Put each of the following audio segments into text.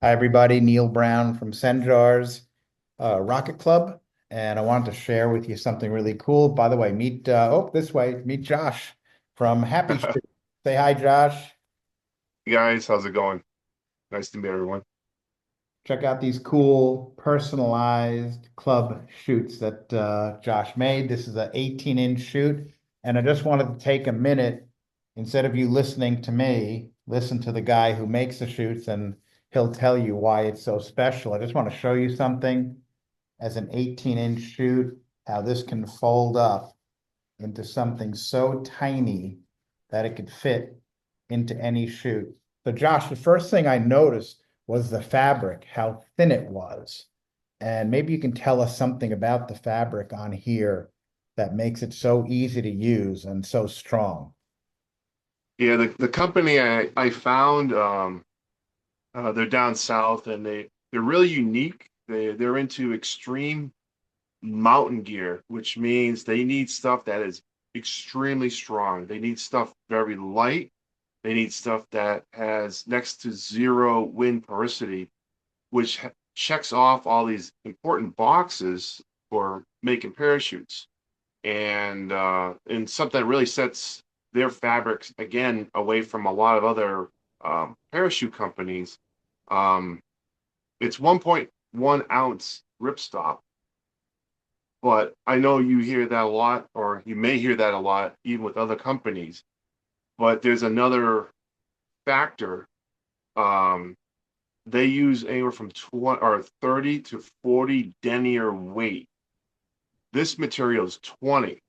Hi, everybody. Neil Brown from CENJARS Rocket Club. And I wanted to share with you something really cool. By the way, this way, meet Josh from Happy Street. Say hi, Josh. Hey guys, how's it going? Nice to meet everyone. Check out these cool personalized club shoots that Josh made. This is an 18-inch shoot. And I just wanted to take a minute, instead of you listening to me, listen to the guy who makes the shoots, and he'll tell you why it's so special. I just want to show you something as an 18-inch shoot, how this can fold up into something so tiny that it could fit into any shoot. So Josh, the first thing I noticed was the fabric, how thin it was. And maybe you can tell us something about the fabric on here that makes it so easy to use and so strong. Yeah, the company I found they're down south and they're really unique. They're into extreme mountain gear, which means they need stuff that is extremely strong. They need stuff very light. They need stuff that has next to zero wind porosity, which checks off all these important boxes for making parachutes. And something that really sets their fabrics again away from a lot of other parachute companies. Um, it's 1.1 ounce ripstop, but I know you hear that a lot, or you may hear that a lot, even with other companies. But there's another factor. Um, they use anywhere from 20 or 30 to 40 denier weight. This material is 20.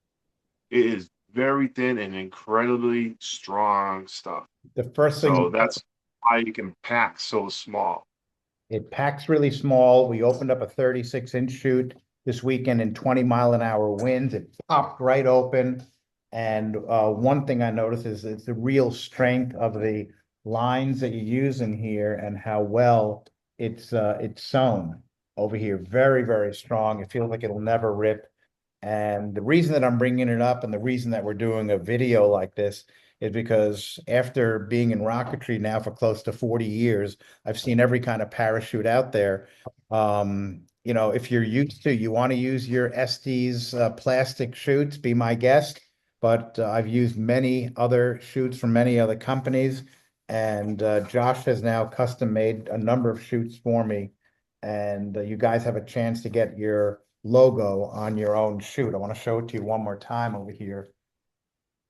It is very thin and incredibly strong stuff. The first thing So that's why you can pack so small. It packs really small. We opened up a 36-inch chute this weekend in 20-mile-an-hour winds. It popped right open. And one thing I noticed is it's the real strength of the lines that you use in here and how well it's sewn over here. Very, very strong. It feels like it'll never rip. And the reason that I'm bringing it up and the reason that we're doing a video like this is because after being in rocketry now for close to 40 years, I've seen every kind of parachute out there. If you're used to, you want to use your Estes plastic chutes, be my guest. But I've used many other chutes from many other companies, and Josh has now custom made a number of chutes for me. And you guys have a chance to get your logo on your own chute. I want to show it to you one more time over here.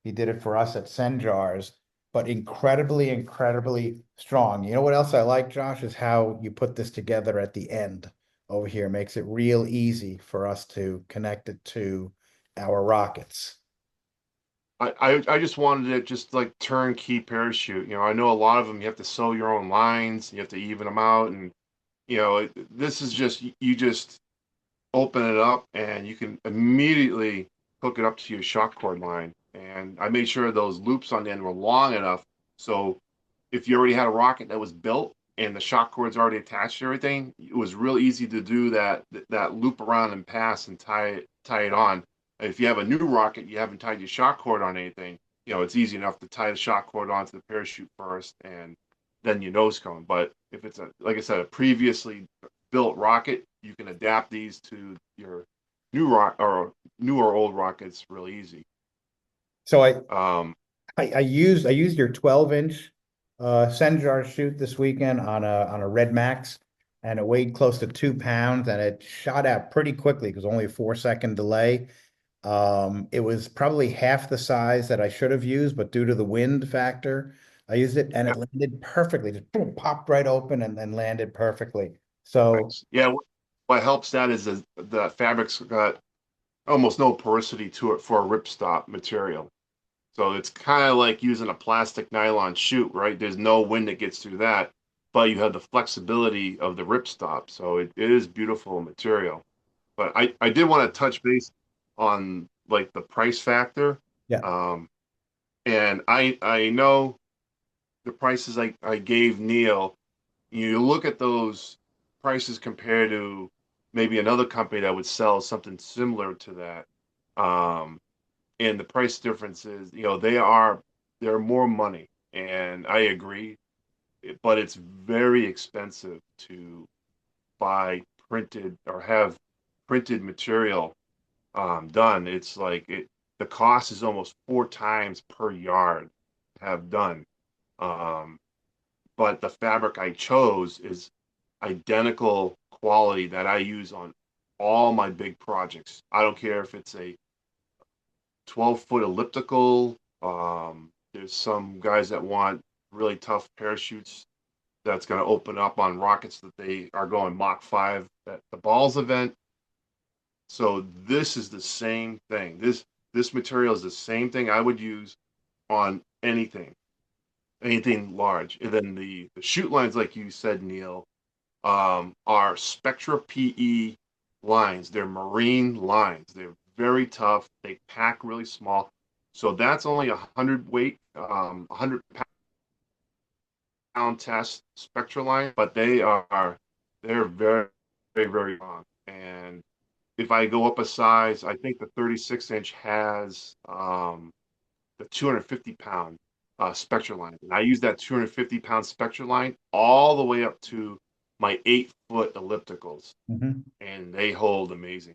He did it for us at Senjars, but incredibly, incredibly strong. You know what else I like, Josh, is how you put this together at the end over here. Makes it real easy for us to connect it to our rockets. I just wanted it just like turnkey parachute. I know a lot of them you have to sew your own lines, you have to even them out, and this is just you just open it up and you can immediately hook it up to your shock cord line. And I made sure those loops on the end were long enough so if you already had a rocket that was built and the shock cord's already attached to everything, it was real easy to do that loop around and pass and tie it on. If you have a new rocket, you haven't tied your shock cord on anything, it's easy enough to tie the shock cord onto the parachute first and then your nose cone. But if it's like I said, a previously built rocket, you can adapt these to your new or old rockets real easy. So I Um, I used your 12-inch Senjar chute this weekend on a Red Max, and it weighed close to 2 pounds, and it shot out pretty quickly because only a 4-second delay. It was probably half the size that I should have used, but due to the wind factor, I used it and it landed perfectly. Just boom, popped right open and then landed perfectly. So nice. Yeah, what helps that is the fabric's got almost no porosity to it for a ripstop material. So it's kind of like using a plastic nylon chute, right? There's no wind that gets through that, but you have the flexibility of the ripstop. So it is beautiful material. But I did want to touch base on like the price factor. yeah, Um, and I know the prices I gave Neil, you look at those prices compared to maybe another company that would sell something similar to that. Um, and the price difference is, they're more money. And I agree. but it's very expensive to buy printed or have printed material done. It's like the cost is almost 4 times per yard to have done. Um, but the fabric I chose is identical quality that I use on all my big projects. I don't care if it's a 12-foot elliptical. There's some guys that want really tough parachutes that's going to open up on rockets that they are going Mach 5 at the balls event. So this is the same thing. This material is the same thing I would use on anything large. And then the shoot lines, like you said, Neil, are Spectra PE lines. They're marine lines. They're very tough. They pack really small. So that's only 100 weight, 100 pound test Spectra line, but they're very long. And if I go up a size, I think the 36-inch has the 250-pound Spectra line. And I use that 250-pound Spectra line all the way up to my 8-foot ellipticals, Mhm. and they hold amazing.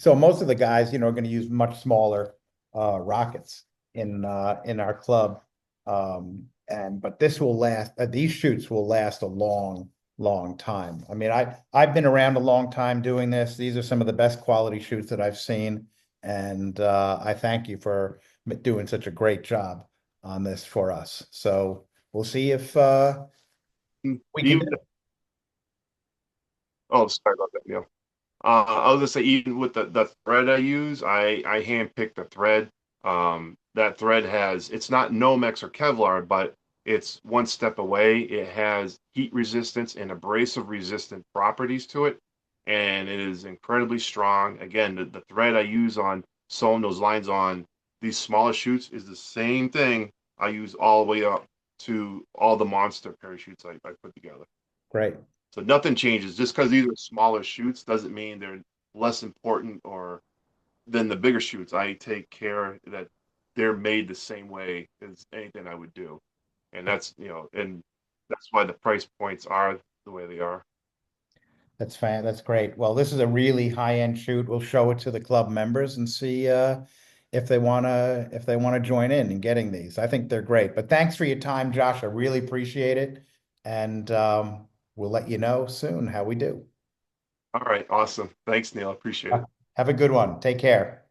So most of the guys, are going to use much smaller rockets in our club. But this will last, these shoots will last a long, long time. I mean, I've been around a long time doing this. These are some of the best quality shoots that I've seen. And I thank you for doing such a great job on this for us. So we'll see if we can do Even it. oh, sorry about that, Neil. I was gonna say, even with the thread I use, I hand pick the thread. That thread it's not Nomex or Kevlar, but it's one step away. It has heat resistance and abrasive resistant properties to it, and it is incredibly strong. Again, the thread I use on sewing those lines on these smaller chutes is the same thing I use all the way up to all the monster parachutes I put together. Great. So nothing changes. Just because these are smaller shoots doesn't mean they're less important or than the bigger shoots. I take care that they're made the same way as anything I would do. And and that's why the price points are the way they are. That's fine. That's great. Well, this is a really high-end shoot. We'll show it to the club members and see if they wanna join in getting these. I think they're great. But thanks for your time, Josh. I really appreciate it. And we'll let you know soon how we do. All right, awesome. Thanks, Neil. Appreciate it. Have a good one. Take care.